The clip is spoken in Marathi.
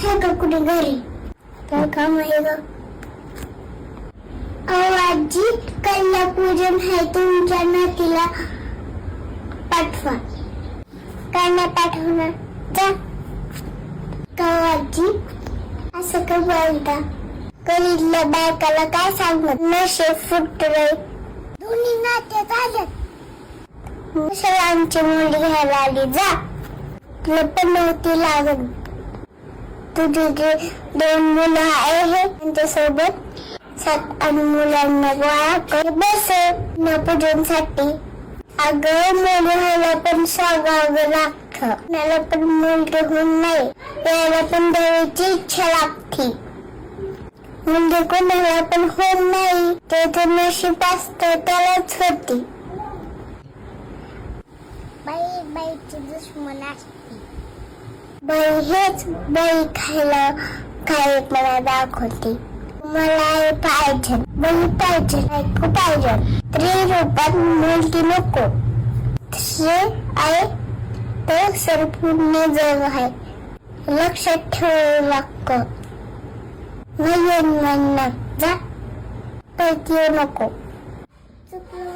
हे का कुठे घरी काय काम आहे ग? आजी कन्यापूजन आहे तुमच्या नातीला पाठवा. काय नाही पाठवणार जा. का आजी असं का बोलता? गरीबल्या बायकाला काय सांगत? नशे फुटले दोन्ही नात्यात आल्यात. आमची मुली घ्यायला आली जा. तुला पण नव्हती लागत. तुझे जे 2 मुलं आहे त्यांच्यासोबत 7 आणि मुलांना गोळा कर बस ना पूजनसाठी. अगं मुली व्हायला पण सांगावं लागतं. मला पण मुलगी होऊन नाही यायला पण देवाची इच्छा लागते. मुलगी कोणाला पण होऊन नाही ते तर नशीब असतं त्यालाच होती. बाई बाईची दुश्मन असते. बाई हेच बाई खायला काय मला दाखवते. मला पाहिजे बाई पाहिजे ऐकू पाहिजे. त्रिरूपात मुलगी नको. हे आहे तर संपूर्ण जग आहे लक्षात ठेवावं लागतं. नाही म्हणणं जा पैकी नको. चुकलं